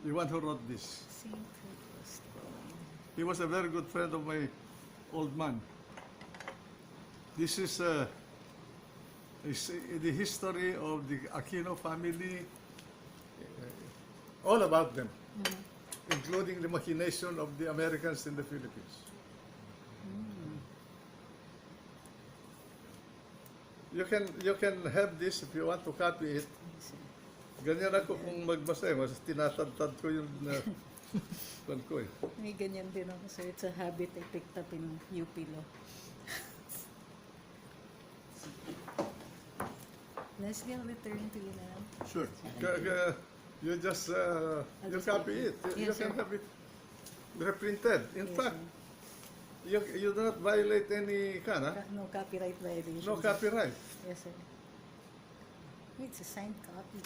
the one who wrote this. Saint Chrysostom. He was a very good friend of my old man. This is the history of the Aquino family, all about them, including the machination of the Americans in the Philippines. You can have this if you want to copy it. Ganyan ako kung magbasa eh, mas tinatad-tad ko yung kwan ko eh. May ganyan din ako, sir. It's a habit I picked up in UP Law. Let's go return to you now. Sure. You just you copy it. You Yes, can sir. have it reprinted. In Yes, fact, sir. you do not violate any No copyright violation. no copyright. Yes, sir. It's a signed copy.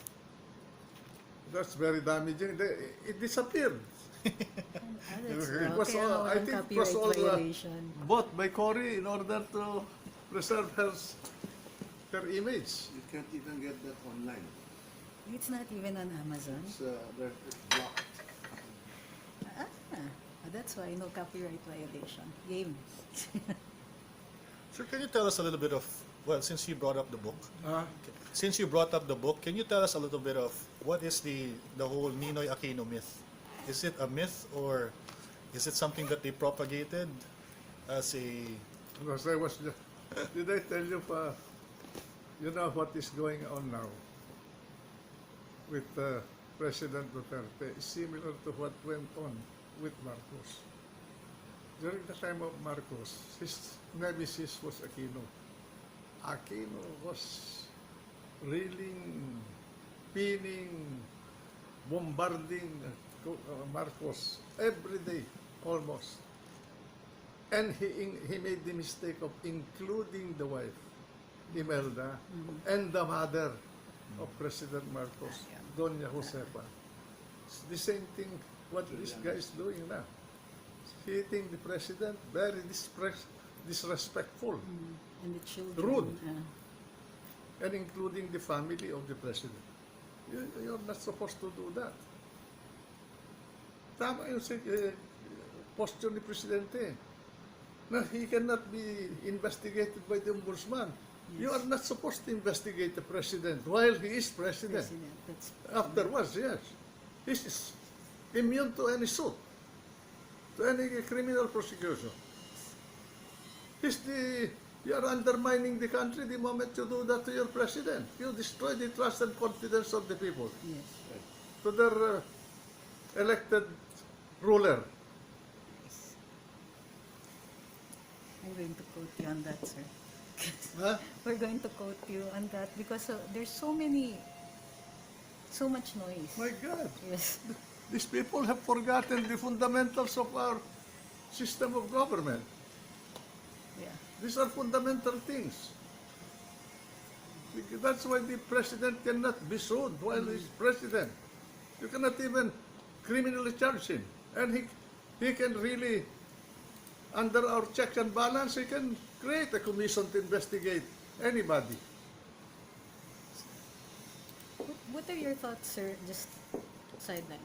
That's very damaging. It disappeared. That's It was okay. all- I Walang think it copyright was all, violation. Bought by Cory in order to preserve her image. You can't even get that online. It's not even on Amazon. It's blocked. That's why no copyright violation. Game. Sir, can you tell us a little bit of, well, since you brought up the book, can you tell us a little bit of what is the whole Ninoy Aquino myth? Is it a myth or is it something that they propagated as a... Because I was, did I tell you, you know what is going on now with President Duterte is similar to what went on with Marcos. During the time of Marcos, his nemesis was Aquino. Aquino was railing, pinning, bombarding Marcos every day, almost. And he made the mistake of including the wife, Imelda, and the mother of President Marcos, Doña Josefa. It's the same thing what this guy is doing now. Hitting the president, very disrespectful, And the children. Rude. And including the family of the president. You're not supposed to do that. Tama yung posture ni Presidente. Na he cannot be investigated by the ombudsman. Yes. You are not supposed to investigate the president while he is president. That's Afterwards, yes. He is immune to any suit, to any criminal prosecution. You are undermining the country the moment you do that to your president. You destroy the trust and confidence of the people yes. to their elected ruler. I'm going to quote you on that, sir. Huh? We're going to quote you on that because there's so much noise. My God, Yes. these people have forgotten the fundamentals of our system of government. Yeah. These are fundamental things. That's why the president cannot be sued while he's president. You cannot even criminally charge him. And he can really, under our checks and balance, he can create a commission to investigate anybody. What are your thoughts, sir? Just sideline.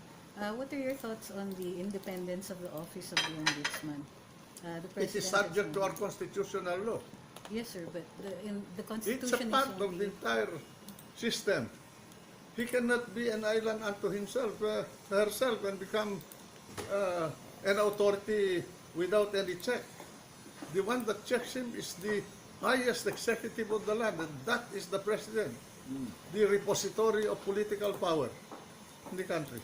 What are your thoughts on the independence of the office of the ombudsman? The It is president subject has to our constitutional law. Yes, sir, but in the It's Constitution a part is of the only... entire system. He cannot be an island unto himself, herself, and become an authority without any check. The one that checks him is the highest executive of the land, and that is the president, the repository of political power in the country.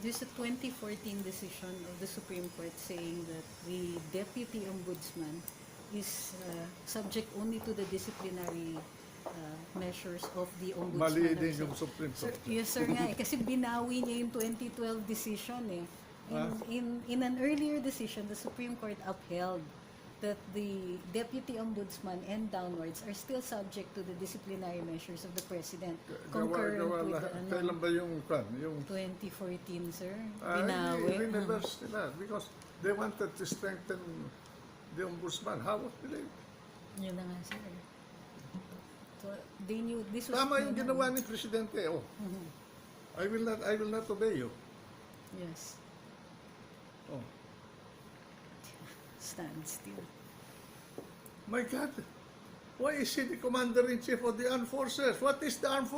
There's a 2014 decision of the Supreme Court saying that the deputy ombudsman is subject only to the disciplinary measures of the ombudsman. Mali din himself. yung Supreme Sir, Court. yes, sir nga eh. Kasi binawi niya yung 2012 decision eh. In an earlier decision, the Supreme Court upheld that the deputy ombudsman and downwards are still subject to the disciplinary measures of the president. Concurrent with the Kailan ba yung 2014, sir. Ay, Binawi. reverse nila because they wanted to strengthen the ombudsman. How would they? Yun na nga, sir. So, they knew this was... Tama yung ginawa ni Presidente. Oh, I will not obey you. Yes. Oh, Stand still. my God. Why is he the commander-in-chief of the armed forces? What is the armed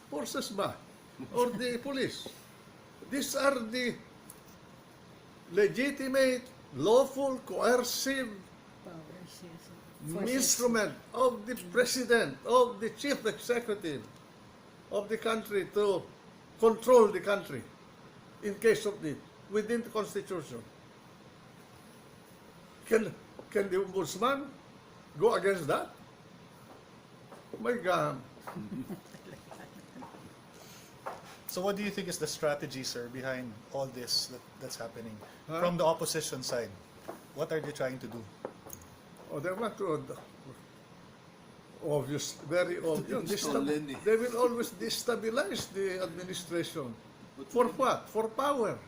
forces ba? Or the police? These are the legitimate, lawful, coercive Powers, yes. Forces. instrument of the president, of the chief executive of the country to control the country in case of need within the constitution. Can the ombudsman go against that? My God. So what do you think is the strategy, sir, behind all this that's happening? Huh? From the opposition side, what are they trying to do? Oh, they want to very obvious. Lenny. They will always destabilize the administration. For what? For power.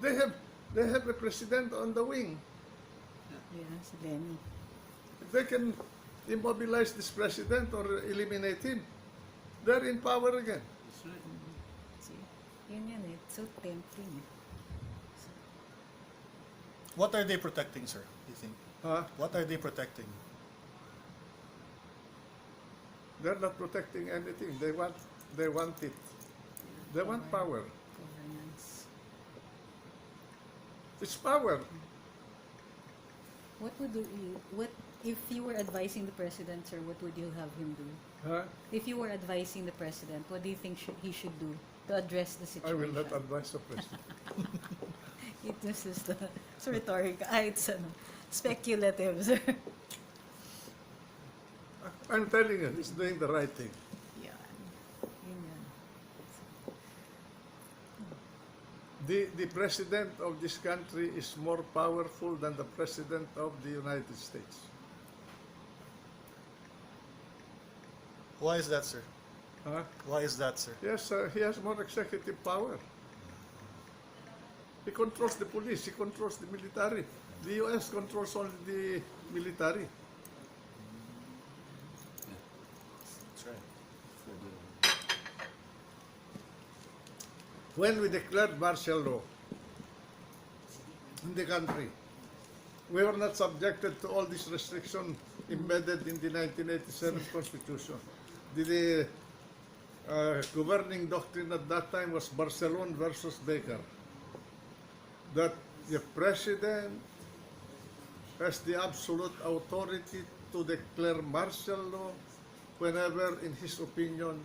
They have a president on the wing. Yes, Lenny. They can immobilize this president or eliminate him. They're in power again. That's right. See, yun yan eh. It's so tempting. What are they protecting, sir, you think? Huh? What are they protecting? They're not protecting anything. They want it. They want power. Governance. It's power. What would you, what, if you were advising the president, sir, what would you have him do? Huh? If you were advising the president, what do you think he should do to address the I situation? will not advise the president. It was just it's rhetorical. It's speculative, sir. I'm telling you, he's doing the right thing. Yan. Yun yan. The president of this country is more powerful than the president of the United States. Why is that, sir? Huh? Why is that, sir? Yes, he has more executive power. He controls the police, he controls the military. The U.S. controls only the military. That's right. For the When we declared martial law in the country, we were not subjected to all these restrictions embedded in the 1987 Constitution. The governing doctrine at that time was Barcelona versus Baker, that the president has the absolute authority to declare martial law whenever, in his opinion,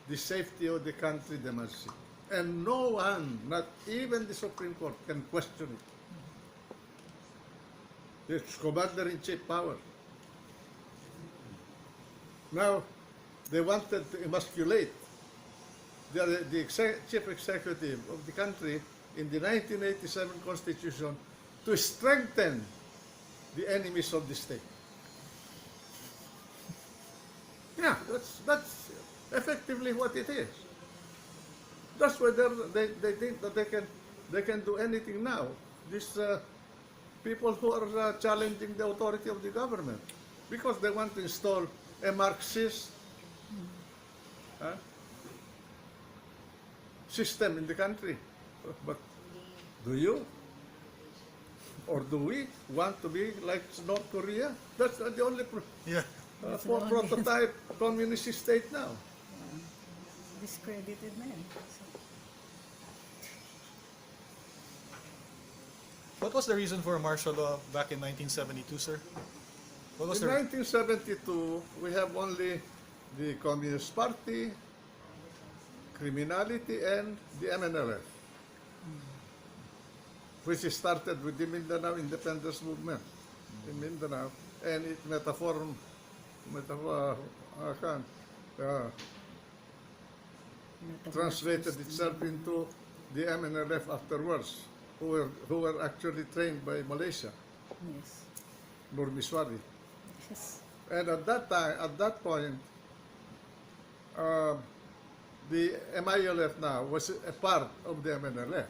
the safety of the country demands it. And no one, not even the Supreme Court, can question it. It's commander-in-chief power. Now, they wanted to emasculate the chief executive of the country in the 1987 Constitution to strengthen the enemies of the state. Yeah, that's effectively what it is. That's why they think that they can do anything now. These people who are challenging the authority of the government because they want to install a Marxist system in the country. But do you? Or do we want to be like North Korea? That's the only Yeah. prototype communist state now. Discredited na yan. So, What was the reason for martial law back in 1972, sir? What was In the 1972, we have only the Communist Party, criminality, and the MNLF, which started with the Mindanao Independence Movement in Mindanao, and it translated itself into the MNLF afterwards, who were actually trained by Malaysia, yes. Nurmiswari. Yes. And at that point, the MILF now was a part of the MNLF.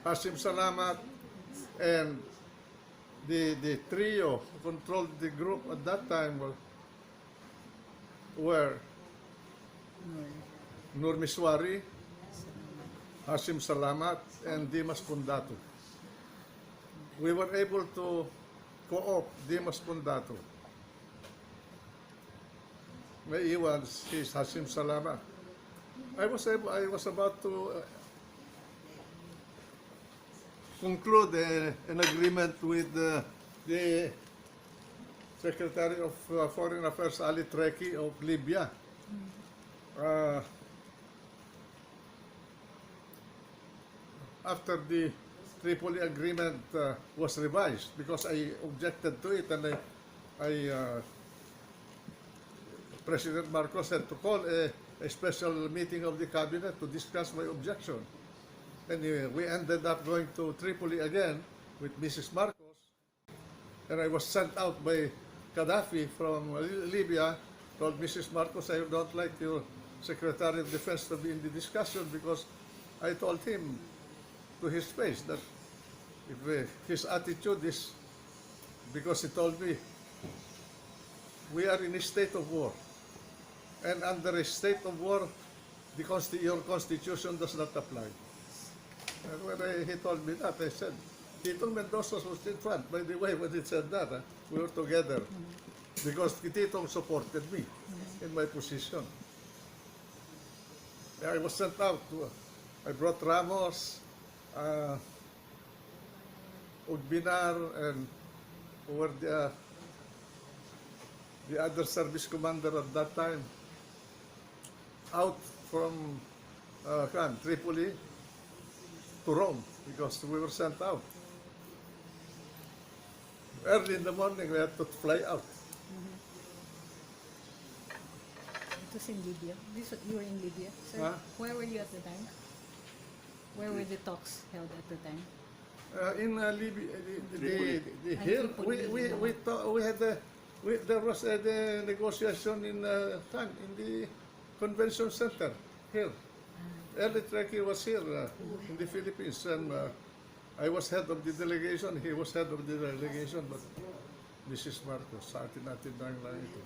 Hasim Salamat and the trio who controlled the group at that time were Nurmiswari, Hashim Salamat, and Dimas Pundato. We were able to co-opt Dimas Pundato. May iwan si Hashim Salamat. I was about to conclude an agreement with the Secretary of Foreign Affairs, Ali Treki of Libya. After the Tripoli agreement was revised, because I objected to it, and President Marcos had to call a special meeting of the cabinet to discuss my objection. Anyway, we ended up going to Tripoli again with Mrs. Marcos, and I was sent out by Gaddafi from Libya. Told Mrs. Marcos, I don't like your Secretary of Defense to be in the discussion, because I told him to his face that if his attitude is, because he told me, we are in a state of war, and under a state of war, your constitution does not apply. And when he told me that, I said, Tito Mendoza was in front. By the way, when he said that, we were together, because Tito supported me in my position. I was sent out. I brought Ramos, Ugbinar, and who were the other service commander at that time, out from Tripoli to Rome, because we were sent out. Early in the morning, we had to fly out. It was in Libya. You were in Libya, sir? Huh? Where were you at the time? Where were the talks held at the time? In Libya, here there was a negotiation in the convention center here. Early Treki was here in the Philippines, and I was head of the delegation. He was head of the delegation, but Mrs. Marcos, sa atin lang ito,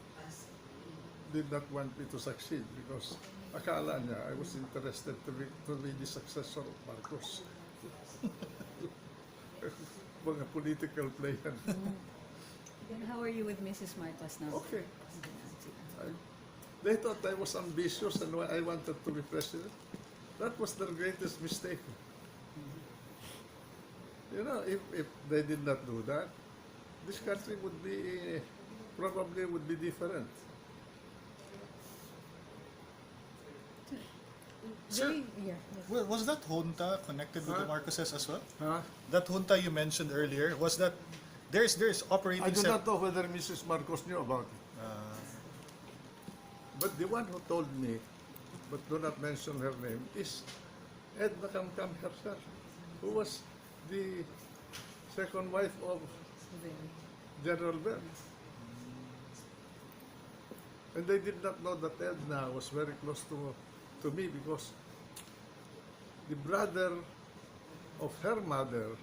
did not want me to succeed, because akala niya I was interested to be the successor of Marcos. Mga political player. Then how are you with Mrs. Marcos now? Okay. They thought I was ambitious and I wanted to be president. That was their greatest mistake. You know, if they did not do that, this country would be, probably would be different. Very, yeah. Well, was that junta connected with the Marcoses as well? Huh? That junta you mentioned earlier, was that there's operating I do sep- not know whether Mrs. Marcos knew about it. But the one who told me, but do not mention her name, is Edna Kamkam herself, who was the second wife of Very. General Bell. And they did not know that Edna was very close to me, because the brother of her mother,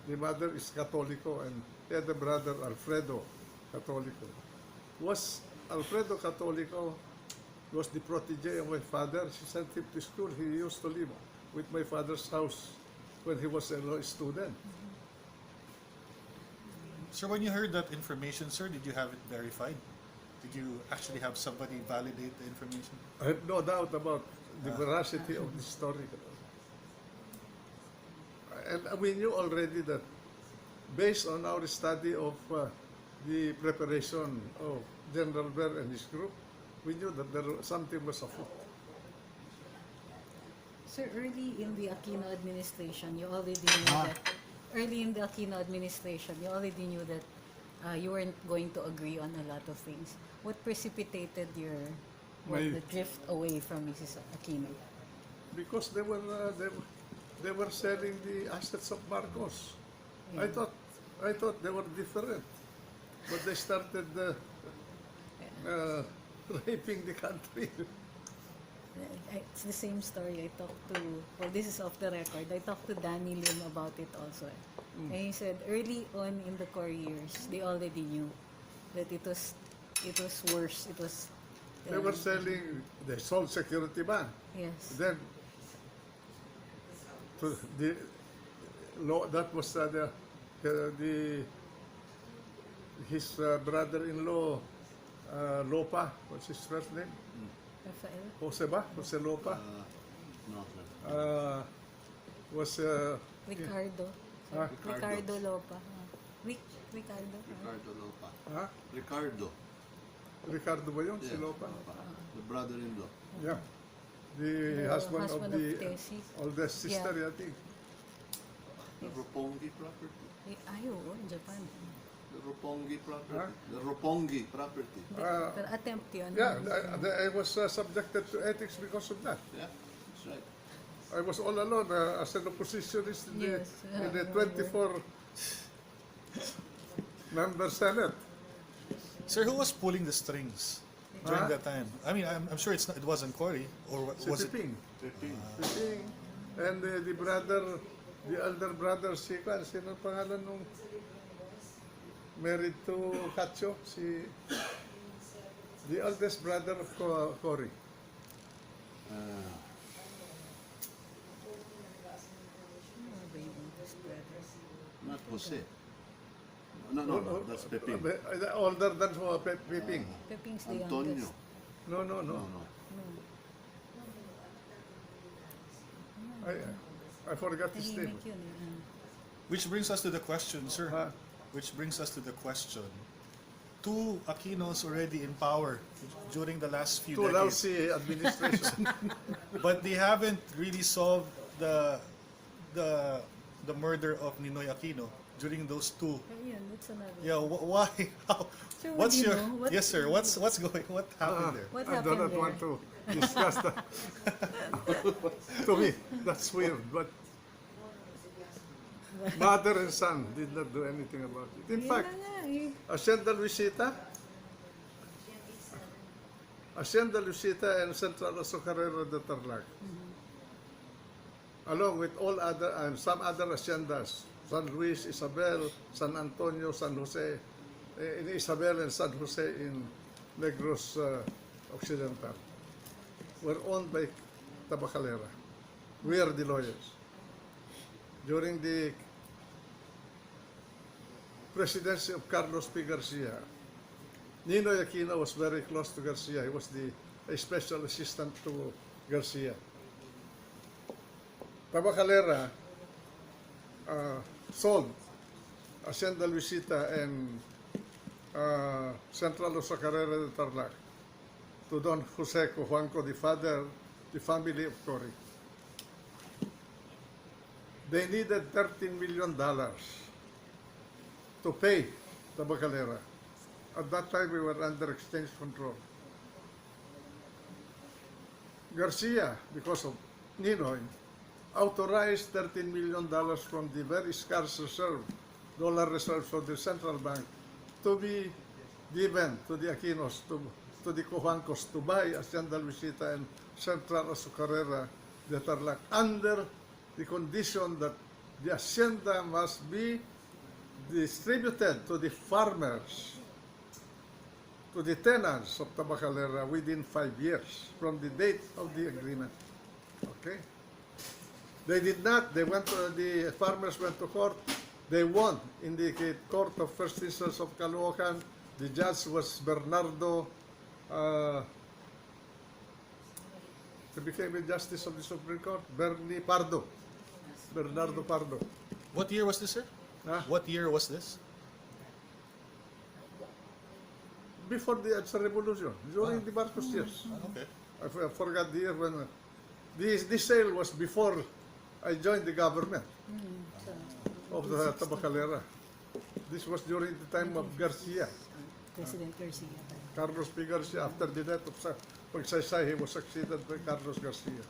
the mother is Catholico, and the other brother, Alfredo Catholico, Alfredo Catholico was the protege of my father. She sent him to school. He used to live with my father's house when he was a law student. So when you heard that information, sir, did you have it verified? Did you actually have somebody validate the information? I have no doubt about the veracity of the story. And we knew already that, based on our study of the preparation of General Ver and his group, we knew that something was afoot. Sir, early in the Aquino administration, you already knew that. Early in the Aquino administration, you already knew that you weren't going to agree on a lot of things. What precipitated the drift away from Mrs. Aquino? Because they were selling the assets of Marcos. Yeah. I thought they were different, but they started raping the country. It's the same story. I talked to, well, this is off the record. I talked to Danny Lim about it also. And he said early on in the core years, they already knew that it was worse. It was. They were selling. They sold security bond. Yes. Then the that was his brother-in-law, Lopa. What's his first name? Rafael? Jose ba? Jose Lopa. No, sir. Was Ricardo. Ah. Ricardo Lopa. Ricardo. Ricardo Lopa. ha? Ricardo ba yun? Si Yes, Lopa? The brother-in-law. Yeah. The The husband of husband of the Tessie. oldest sister, Yeah. I think. The Roppongi property. Ay, oo, in Japan. The Roppongi property. Huh? The Roppongi property. Pero attempt yun. Yeah, I was subjected to ethics because of that. Yeah, that's right. I was all alone as an oppositionist in Yes, the 24 member Senate. Sir, who was pulling the strings during Huh? that time? I mean, I'm sure it wasn't Cory, or Si was it? Piping. Piping. Piping. And the elder brother, sino ang pangalan nung married to Cacho? The eldest brother of Cory. Ano ba yung oldest brother? Not Jose. No, that's Piping. Older than Piping. Peping's the Antonio. youngest. No. No. I forgot his name. Tahimik yun eh. Which brings us to the question, sir. Huh? Which brings us to the question. Two Aquinos already in power during the last few Too decades, lousy administration. but they haven't really solved the murder of Ninoy Aquino during those two. Ayun, that's another. Yeah, why? How? Sir, what What's do you your know? What- yes, sir? What happened there? What I do happened not there? want to discuss that. To me, that's weird, but mother and son did not do anything about it. In Yun fact, na nga eh. Hacienda Luisita and Central Azucarero de Tarlac, along with all other and some other haciendas, San Luis, Isabel, San Antonio, San Jose, in Isabel and San Jose in Negros Occidental, were owned by Tabacalera. We are the lawyers. During the presidency of Carlos P. Garcia, Ninoy Aquino was very close to Garcia. He was a special assistant to Garcia. Tabacalera sold Hacienda Luisita and Central Azucarero de Tarlac to Don Jose Cojuanco, the family of Cory. They needed $13 million to pay Tabacalera. At that time, we were under exchange control. Garcia, because of Ninoy, authorized $13 million from the very scarce dollar reserves of the central bank to be given to the Aquinos, to the Cojuancos, to buy Hacienda Luisita and Central Azucarera de Tarlac under the condition that the hacienda must be distributed to the farmers, to the tenants of Tabacalera within 5 years from the date of the agreement. Okay? They did not. The farmers went to court. They won in the court of first instance of Caloocan. The judge was Bernardo. He became a justice of the Supreme Court. Bernardo Pardo. What year was this, sir? Huh? What year was this? Before the Revolution, during the Marcos years. Okay. I forgot the year when. This sale was before I joined the government of the Tabacalera. This was during the time of Garcia, President Garcia. Carlos P. Garcia. After the death of Pagsaysay, he was succeeded by Carlos Garcia.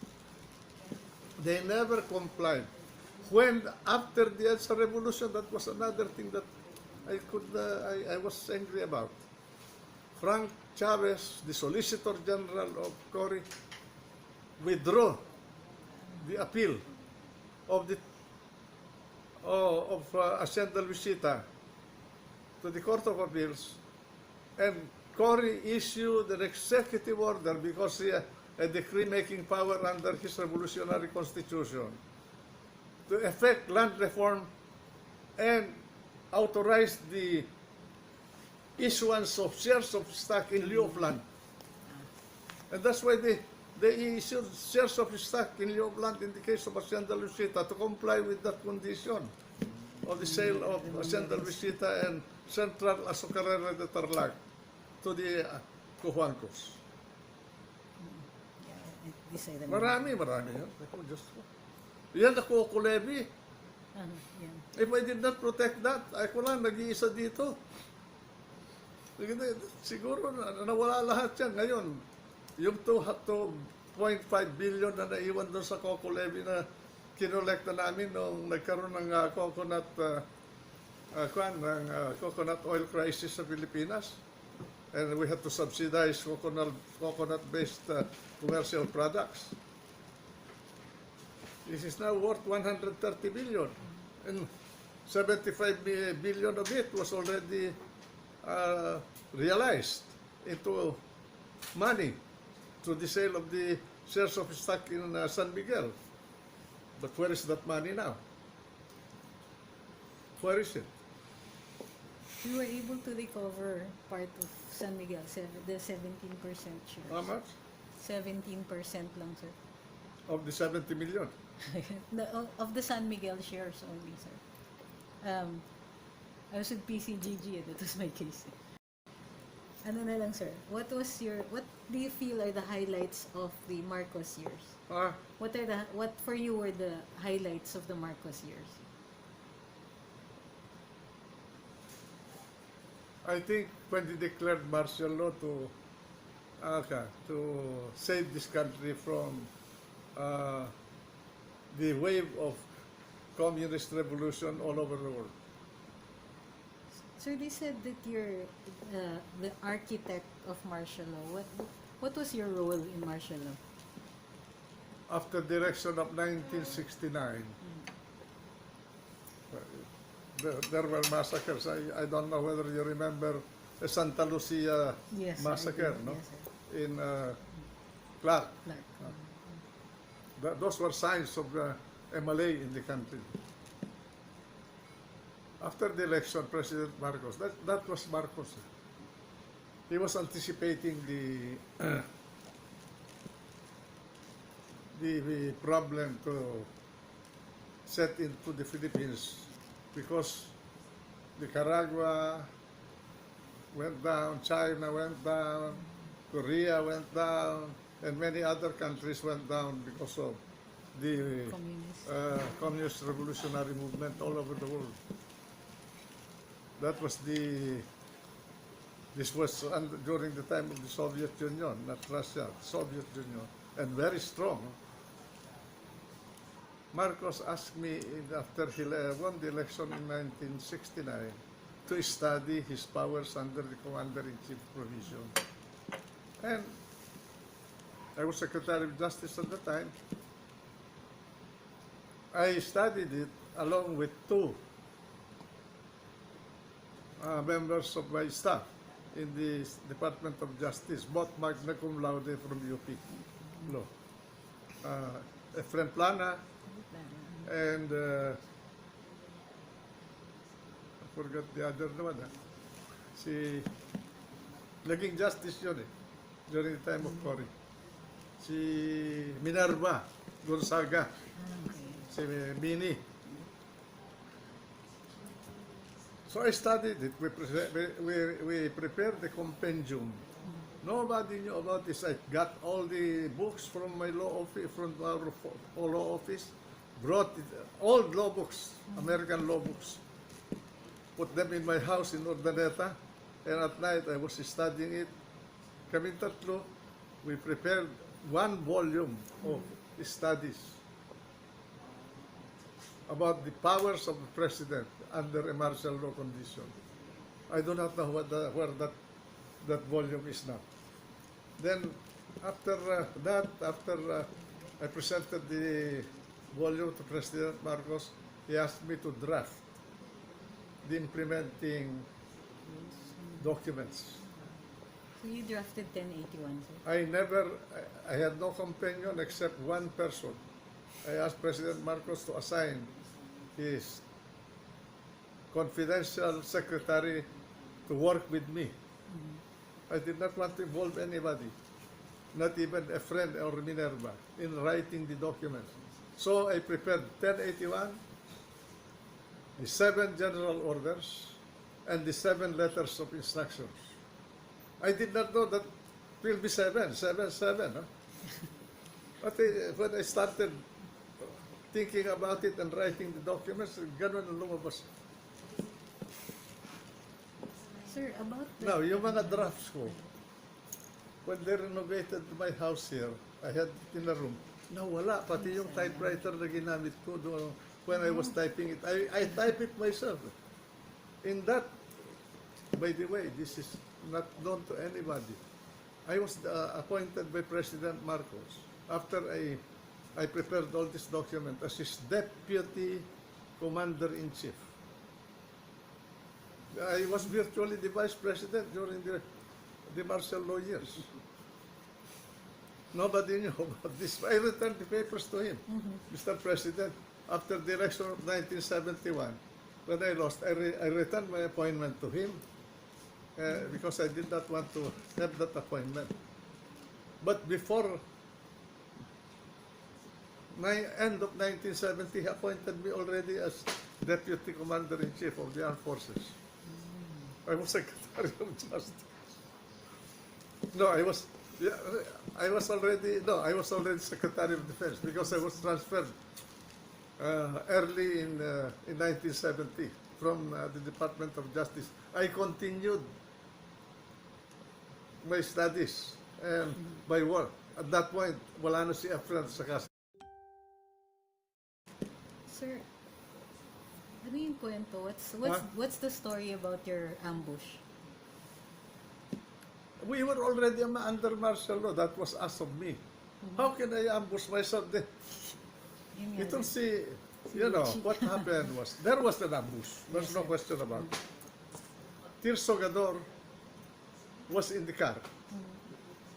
They never complied. When, after the EDSA revolution, that was another thing that I was angry about. Frank Chavez, the Solicitor General of Cory, withdrew the appeal of Hacienda Luisita to the Court of Appeals, and Cory issued an executive order because he had a decree-making power under his revolutionary constitution to effect land reform and authorize the issuance of shares of stock in lieu of land. And that's why they issued shares of stock in lieu of land in the case of Hacienda Luisita to comply with that condition of the sale of Hacienda Luisita and Central Azucarera de Tarlac to the Cojuancos. Decided. Marami yun. Ako, Diyos ko. Yan ako levy. Yeah. If I did not protect that, ako lang nag-iisa dito. Siguro nawala lahat yan. Ngayon, yung 2.5 billion na naiwan doon sa Coco Levy na kinolekta namin nung nagkaroon ng coconut oil crisis sa Pilipinas. And we had to subsidize coconut-based commercial products. This is now worth 130 billion. And 75 billion of it was already realized into money through the sale of the shares of stock in San Miguel. But where is that money now? Where is it? You were able to recover part of San Miguel, the 17% shares. How much? 17% lang, sir. Of the 70 million. Of the San Miguel shares only, sir. I was with PCGG, that was my case. Ano na lang, sir? What do you feel are the highlights of the Marcos years? What for you were the highlights of the Marcos years? I think when they declared martial law to save this country from the wave of communist revolution all over the world. Sir, they said that you're the architect of martial law. What was your role in martial law? After the election of 1969, there were massacres. I don't know whether you remember the Santa Lucia Yes, massacre, I do. no? Yes, sir. In Clark. Clark. Those were signs of MLA in the country. After the election, President Marcos, that was Marcos. He was anticipating the problem to set into the Philippines because Nicaragua went down, China went down, Korea went down, and many other countries went down because of the communist revolutionary movement all over the world. This was during the time of the Soviet Union, not Russia, Soviet Union, and very strong. Marcos asked me after he won the election in 1969 to study his powers under the Commander-in-Chief provision. And I was Secretary of Justice at the time. I studied it along with two members of my staff in the Department of Justice, both magna cum laude from UP Law. A frontliner and I forgot the other one. Si naging justice yun during the time of Cory. Si Minerva Gonzaga. Si Mini. So I studied it. We prepared the compendium. Nobody knew about this. I got all the books from my law office, from our law office, brought it, old law books, American law books, put them in my house in Urdaneta, and at night I was studying it. Kaming tatlo, we prepared one volume of studies about the powers of the president under a martial law condition. I do not know where that volume is now. Then after I presented the volume to President Marcos, he asked me to draft the implementing documents. So you drafted 1081, sir? I had no companion except one person I asked President Marcos to assign his confidential secretary to work with me. I did not want to involve anybody, not even a friend or Minerva, in writing the documents. So I prepared 1081, the 7 general orders, and the 7 letters of instructions. I did not know that it will be 7. Huh? But when I started thinking about it and writing the documents, ganun ang lumabas. Sir, about the... Now, yung mga drafts ko, when they renovated my house here, I had it in a room. Nawala, pati yung typewriter na ginamit ko doon when I was typing it. I type it myself. In that, by the way, this is not known to anybody. I was appointed by President Marcos after I prepared all this document as his deputy commander-in-chief. I was virtually the vice president during the martial law years. Nobody knew about this. I returned the papers to him, Mr. President. After the election of 1971, when I lost, I returned my appointment to him because I did not want to have that appointment. But before my end of 1970, he appointed me already as Deputy Commander-in-Chief of the Armed Forces. I was Secretary of Justice. No, I was already Secretary of Defense because I was transferred early in 1970 from the Department of Justice. I continued my studies and my work. At that point, wala na si Efren sa kaso. Sir, ano yung kwento? What's the story about your ambush? We were already under martial law. That was asked of me. How can I ambush myself then? Yun nga, It'll sir. see, what happened was, there was an ambush. There's no question about it. Tirso Gador was in the car.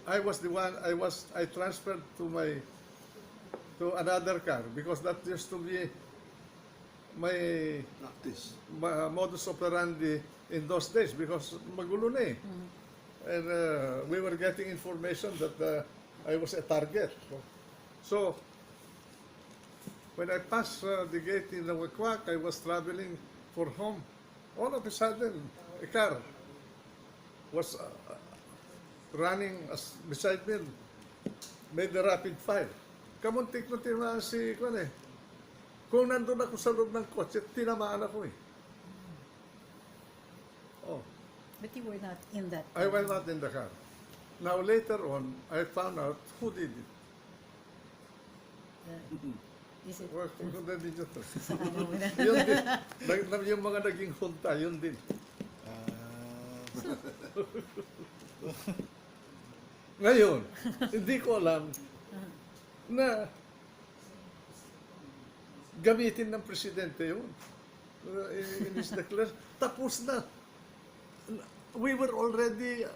I was the one, I transferred to another car because that used to be my Practice. modus operandi in those days because magulo na eh. And we were getting information that I was a target. So, when I passed the gate in the Wakwak, I was traveling for home. All of a sudden, a car was running beside me, made a rapid fire. Kamuntik na tinamaan si Kwan eh. Kung nandun ako sa loob ng kotse, tinamaan ako eh. Oh. But you were not in that. I was not in the car. Now later on, I found out who did it. Is it? Well, kung din yun to. Ano mo na? Yun din. Yung mga naging junta, yun din. Ngayon, hindi ko alam na gamitin ng presidente yun. In his declaration. Tapos na. We were already